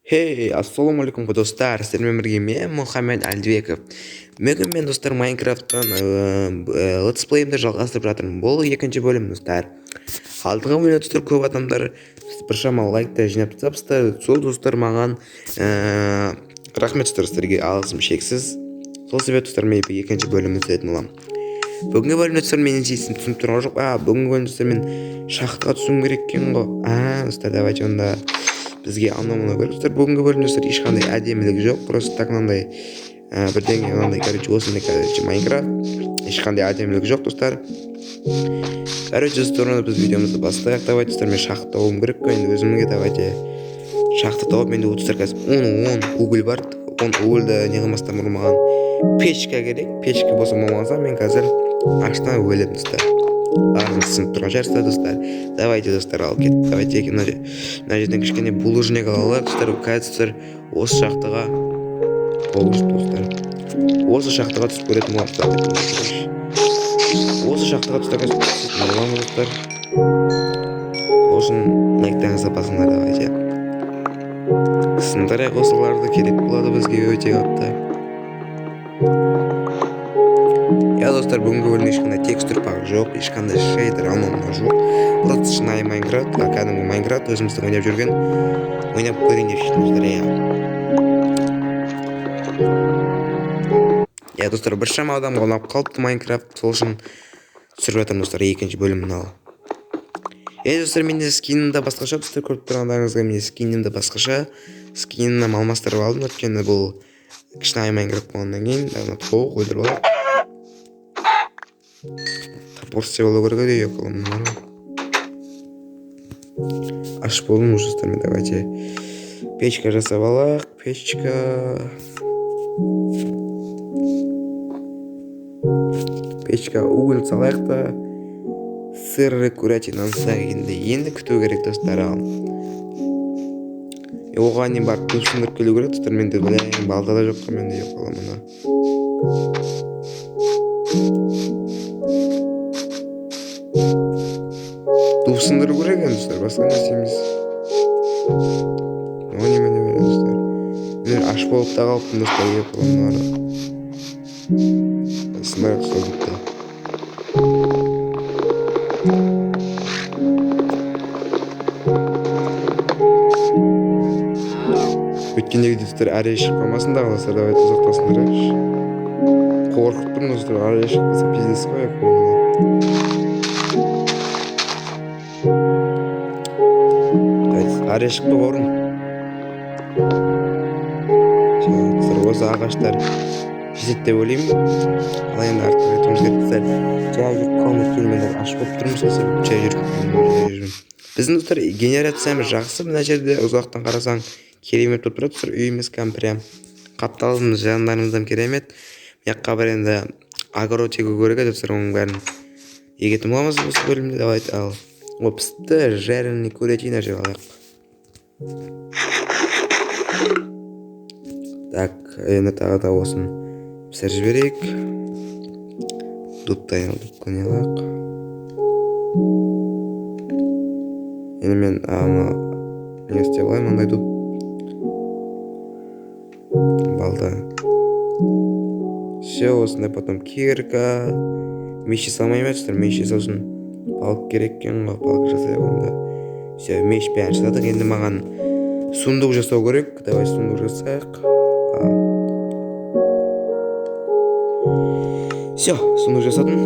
Хей, ассалаумағалейкум достар, сіздермен бірге мен Мұхаммед Әлдібеков. Бүгін мен достар Майнкрафттан летсплейімді жалғастырып жатырмын. Бұл екінші бөлім достар. Алдыңғы бөлімде достар көп адамдар біршама лайкты жинап тастапсыздар. Сол достар маған рахмет сіздерге, алғысым шексіз. Сол себепті достар мен екінші бөлімді түсіретін боламын. Бүгінгі бөлімде достар мен несін түсініп тұрған жоқ. Бүгінгі бөлімде достар мен шахтаға түсуім керек екен ғой. Достар, давайте онда бізге анау керек достар. Бүгінгі бөлімде достар ешқандай әдемілік жоқ, просто так мынандай бірдеңе мынандай осындай Майнкрафт, ешқандай әдемілік жоқ достар. Достар, біз видеомызды бастайық. Давайте достар, мен шахта тауым керек қой, енді өзімге. Давайте шахта тауып, менде достар қазір 10 уголь бар. 10 угольді не қылмастан бұрын маған печка керек. Печка болса болмаса мен қазір аштан өлемін достар. Бәріңіз түсініп тұрған шығарсыздар достар. Давайте достар, алып кет. Давайте мына жерден кішкене булыжник алайық достар. Қазір осы шахтаға достар. Осы шахтаға түсіп көретін боламыз. Осы шахтаға түсіп көретін боламыз достар. Сосын лайктарыңызды басыңдар. Давайте сындырайық осыларды, керек болады бізге өте қатты. Достар, бүгінгі бөлімде ешқандай текстур пак жоқ, ешқандай шейдер анау жоқ. Просто шынайы Майнкрафт, кәдімгі Майнкрафт өзіміздің ойнап көрейін деп шештім достар. Достар, біршама адам ұнап қалыпты Майнкрафт, сол үшін түсіріп жатырмын достар екінші бөлімін алып. Достар, менде скинімді басқаша, достар, көріп тұрғандарыңызға менде скинімді басқаша. Скинімді алмастырып алдым, өткенде бұл кішкентай Майнкрафт болғаннан кейін толық өлтіріп алып. Топор істеп алу керек еді, қолымнан. Аш болдым уже достар, давайте печка жасап алайық. Печка уголь салайық та сыры курятинаны енді күту керек достар. Оған не бар, көп сындырып келу керек достар. Менде білейін, балда да жоққа менде қолымына. Сындыру керек енді достар, басқа не істейміз. Немене береді достар. Мен аш болып та қалыптым достар, қолымнары. Сындырып сол бітті. Өткендегі достар әрі шығып қалмасын да достар, давайте ұзақтасындырайықшы. Қорқып тұрмын достар, әрі шығып қалса пиздес қояйық қолымына. Әрі шықпа бауырым. Осы ағаштар жетеді деп ойлаймын. Ал енді артық айтуымыз керек достар. Жай жүріп қалмай келмеңдер, аш болып тұрмыз достар. Жай жүріп. Біздің достар генерациямыз жақсы. Мына жерде ұзақтан қарасаң керемет болып тұрады достар. Үйіміз прям қапталымыз, жандарымыздан керемет. Яққа бір енді агро тегу керек достар, оның бәрін егетін боламыз осы бөлімде. Давайте ал. Опсты, жареный курятина жеп алайық. Так, енді тағы да осын пісір жіберейік. Дұттайын не алайық. Енді мен не істеп алайын, мындай дұт. Балда. Все, осындай потом кирка. Меші салмайым әтістер, меші салсын. Балық керек екен ғой, балық жасай онда. Все, меш бәрін жасадық. Енді маған сундық жасау керек. Давай сундық жасайық. Все, сундық жасадым.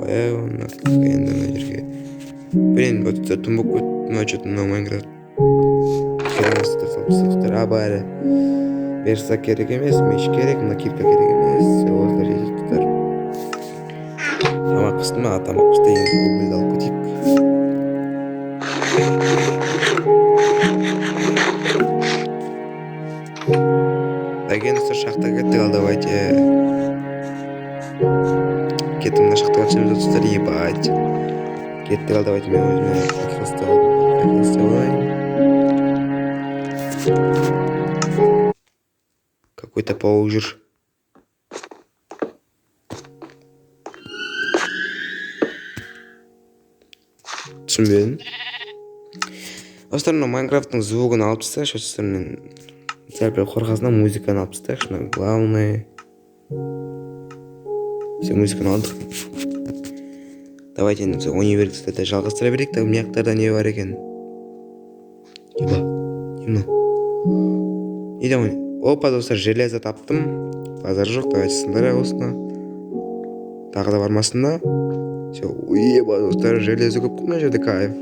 Қояйық, енді мына жерге. Блин, тым болып кетті, что-то мынау Майнкрафт. Бәрі берса керек емес, меш керек, мына кирка керек емес. Осылар жетеді достар. Тамақ пісті ма? Тамақ пісті, енді угольді алып кетейік. Әген достар, шахта кеттік, ал давайте кеттім, мына шахтаға түсеміз достар, ебать. Кеттік, ал давайте мен өзіме қақылысты алайын. Какой-то паук жүр. Түсінбедім. достар, мына Майнкрафттың звугын алып тастайықшы. Достар, мен сәл бір қорқасынан музыканы алып тастайықшы. Мына главный. Все, музыканы алдық. Давайте енді университетті жалғастыра берейік. Так, мына жақтарда не бар екен? Еба, не мынау? Не де опа, достар, железо таптым. Базар жоқ, давайте сындырайық осыны. Тағы да бармасын да. Все, еба, достар, железо көп қой мына жерде, кайф.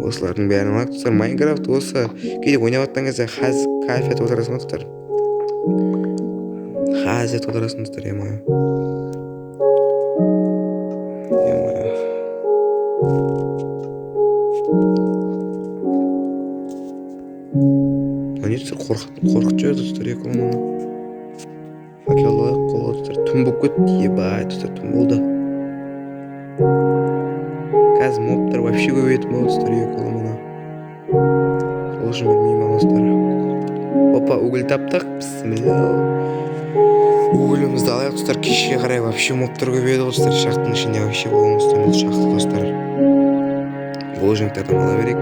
Осылардың бәрін алайық, достар. Майнкрафт осы кейде ойнап жатқан кезде кайф етіп отырасың, достар. Хаз етіп отырасың, достар, ема. Не достар, қорқытып жіберді, достар, екі қолыманы. Факел алайық, қолға, достар. Түн болып кетті, ебай, достар, түн болды. Қазір мобтар вообще көбейетін болды, достар, екі қолыманы. Сол үшін білмеймін, достар. Опа, уголь таптық, бісміллә. Уголімізді алайық, достар. Кешке қарай вообще мобтар көбейеді, достар. Шахтың ішінде вообще болмыз, бұл шақты, достар. Бұл жеңіктерден ала берейік.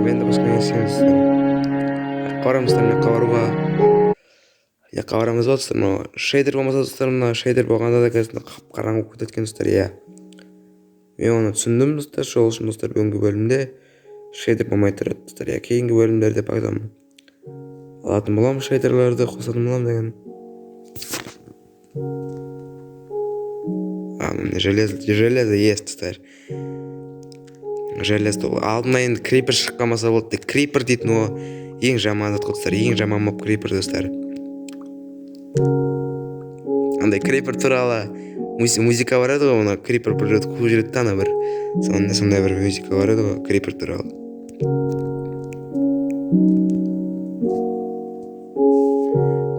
Енді басқа не істейміз. Қарамыздар, мына қабаруға. Қабарамыз ба, достар. Шейдер болмаса, достар, мына шейдер болғанда да қазір қараңғы болып кеткен, достар, иә. Мен оны түсіндім, достар. Сол үшін, достар, бүгінгі бөлімде шейдер болмай тұрады, достар. Иә, кейінгі бөлімдерде пайдам алатын боламын, шейдерлерді қосатын боламын деген. Железо есть, достар. Железді алдына енді крипер шыққамаса болды. Крипер дейтін о ең жаман зат, достар. Ең жаман моб крипер, достар. Андай крипер туралы музыка бар еді ғой, оны крипер бір рет қуып жүреді, ана бір сондай бір музыка бар еді ғой, крипер туралы.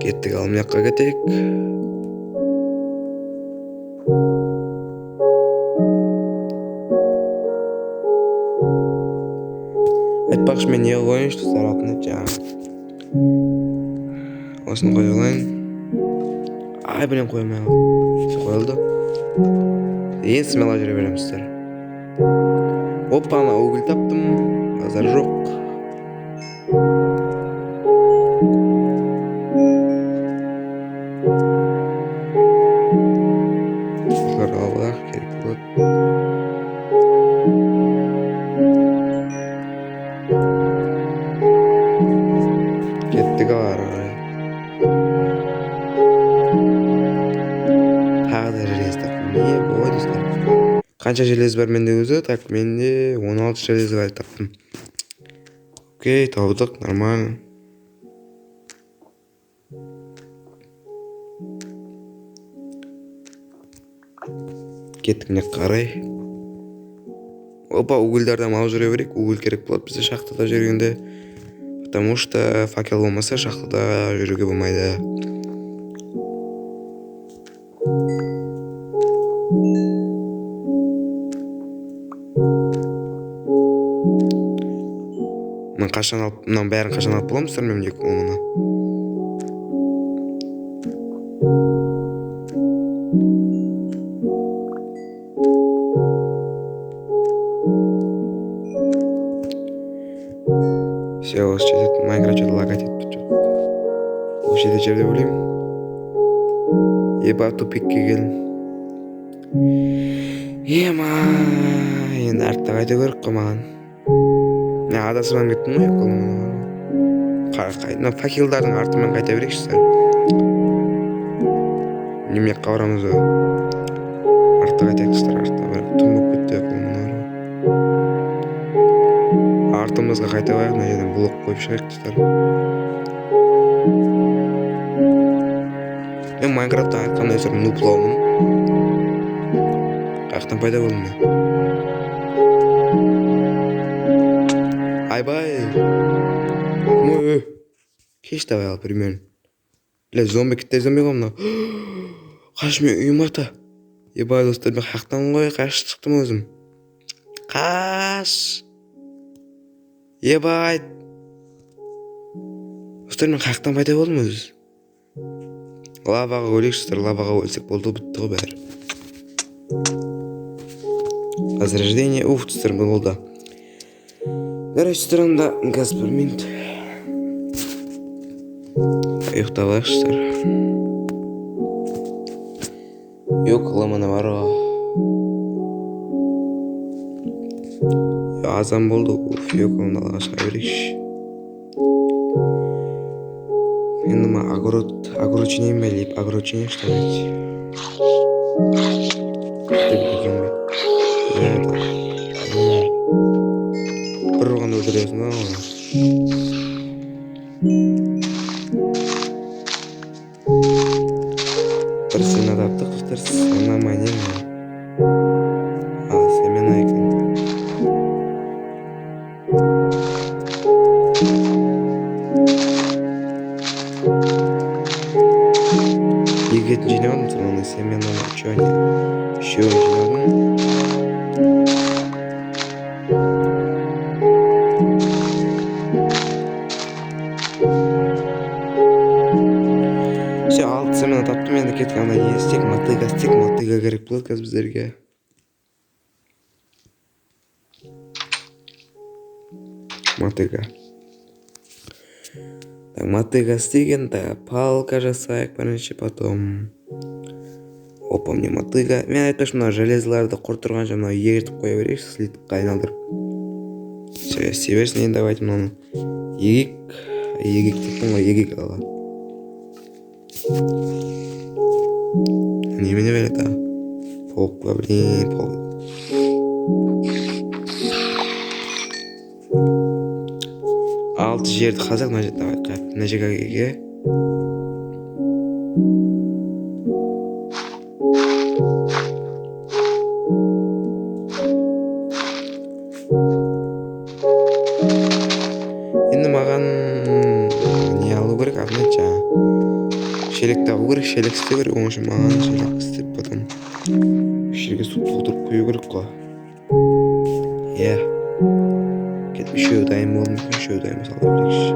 Кеттік, ал мына жаққа кетейік. Айтпақшы, мен не қойыншы, достар, алтын жаңа. Осыны қойып алайын. Ай, білем қоймай қалды. Все қойылды. Ең смело жүре беремін, достар. Опа, ана уголь таптым. Базар жоқ. Осылар алып керек болады. Кеттік ары қарай. Тағы да желез таптым. Не бой, достар. Қанша желез бар менде өзі? Так, менде 16 желез бар таптым. Окей, таудық, нормально. Кеттік мына қарай. Опа, угольдардан алып жүре берейік. Уголь керек болады бізде шахтада жүргенде. Потому что факел болмаса шахтада жүруге болмайды. Мынаны бәрін қашан алып боламын, достар, мен екі қолымына. Все, осы жерде Майнкрафт жерде лагать етіп тұр. Осы жерде білеймін. Еба, тупикке келдім. Ема, енді артта қайта көріп қоймаған. Адасымен кеттім ғой, қолымына. Факелдардың артымен қайта берейікші, достар. Неме қабырамыз ба? Артта қайтайық, достар, артта бір түн болып кетті қолымына. Артымызға қайта қойық, мына жерден блок қойып шығайық, достар. Мен Майнкрафттан айтқандай, достар, нуплаумын. Қаяқтан пайда болдым мен? Айбай! Кеш давай ал, примерно. Бля, зомби кетті, зомби ғой мынау. Қаш, мен үйім ата. Ебай, достар, мен қаяқтан ғой, қаш шықтым өзім. Қаш! Ебай! Достар, мен қаяқтан пайда болдым өзі. Лаваға өлейікші, достар, лаваға өлсек болды, бітті ғой бәрі. Возрождение. Уф, тустар болды. Короче, странында газ бір минут. Ұйықтап алайықшыздар. Ұйқылымына бар ғой. Азан болды. Уф, ұйқылымды алға шыға берейікші. Енді ма огорчение бәлейіп, огорчение что ведь. Бір ұрғанда өлтіресің да оны. Бір сен таптық құстар, сена майнен. Семена екен. Егетін жинадым, соны семена үшеуін жинадым. Все, 6 семена таптым, енді кеткен ана естек, мотыга керек болады қазір біздерге. Мотыга. Так, мотыга істеген, палка жасайық бірінші, потом... Опа, мне мотыга. Мен айтпақшы, мына железларды құртырғанша мына егертіп қоя берейікші, слитыққа айналдырып. Все, себерсін, енді давайте мынаны егек теппін ғой, егек алға. Немене береді, а? Полк ба, блин, полк. Алты жерді қазақ, мына жеге. Енді маған не алу керек, ақметші. Шелек табу керек, шелек істеу керек, оңшы маған шелек істеп, потом жерге су толтырып құю керек қой. Кетіп үшеу дайын болдым, үшеу дайын салда берекші.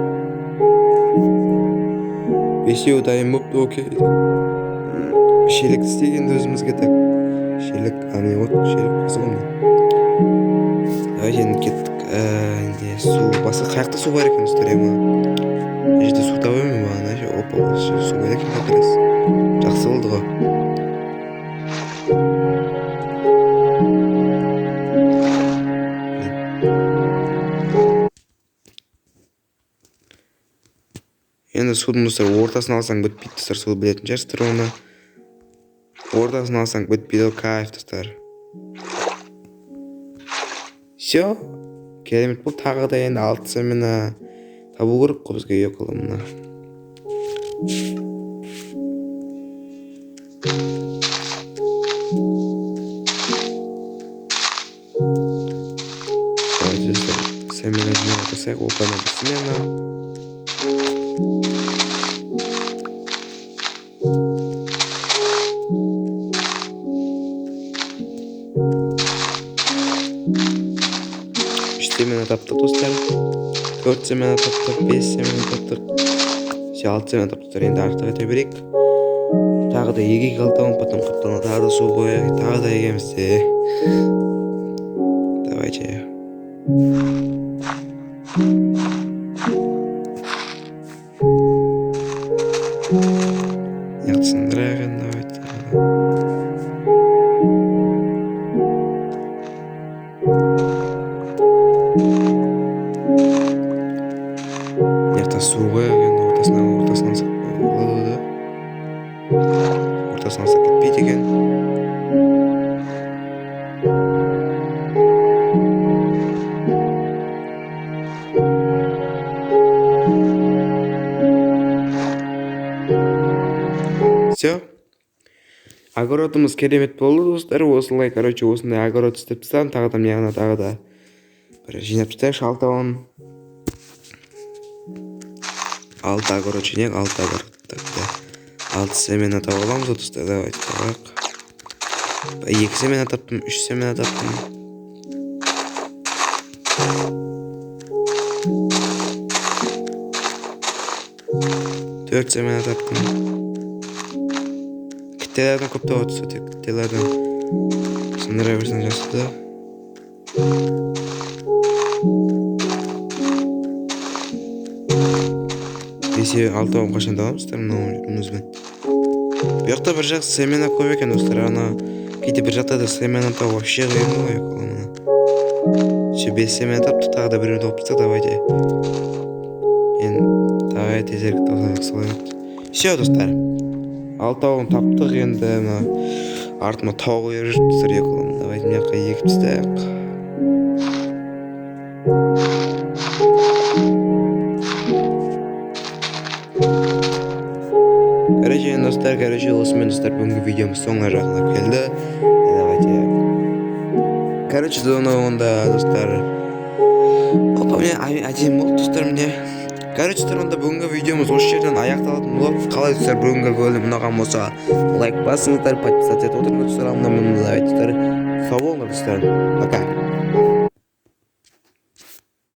Бесеу дайын болыпты, окей. Шелек істегенді өзімізге так. Шелек, не от, шелек қосып олмай. Давайте енді кеттік. Су, басқа қаяқта су бар екен ұстар ема. Жерде су табайын ба, опа, су бар екен қадырас. Жақсы болды ғой. Енді судың достар ортасын алсаң бітпейді достар, суды білетін шығарсыздар оны. Ортасын алсаң бітпейді, кайф достар. Все, керемет бұл тағы да енді 6 семена табу керек қой бізге ұйқылымына. Семена жинап отырсақ, опана бір семена. Семена таптық достар, 4 семена таптық, 5 семена таптық, 6 семена таптық. Енді артық ете берейік. Тағы да егек алтауын, потом қыптана тағы да су қояйық, тағы да егемізде. Давайте. Яқсындырайық, давайте. Су қояйық, енді ортасынан алсақ болады да. Ортасынан алсақ кетпейді екен. Все. Огородымыз керемет болды достар. Осылай, короче, осындай огород істеп тастадым. Тағы да мына тағы да бір жинап тастайықшы алтауын. 6 огород жинайық, 6 огород. 6 семена таба аламыз достар, давайте табайық. 2 семена таптым, 3 семена таптым. Төрт семена таптым. Кітелерден көп тауып түсті, кітелерден. сындыра берсең жасты. Десе 6 тауым қашан табамыздар мынауымызбен. Бұл жақта бір жақ семена көп екен достар. Ана кейде бір жақта да семена тауып вообще қиын ғой. Еще 5 семена таптық, тағы да біреуін тауып тастық. Давайте. Давай тезірек тауып салайық. Все достар. 6 тауын таптық, енді артыма тауық еріп жүріп достар. Давайте мына жаққа егіп тастайық. Короче, осымен достар, бүгінгі видеомыз соңына жақындап келді. Давайте. Короче, онда достар. Опа, мне әдемі болды достар мне. Короче, онда бүгінгі видеомыз осы жерден аяқталатын болады. Қалай достар, бүгінгі бөлім ұнаған болса, лайк басыңыздар, подписаться етіп отырыңыздар. Давайте достар. Сау болыңыздар достар. Пока.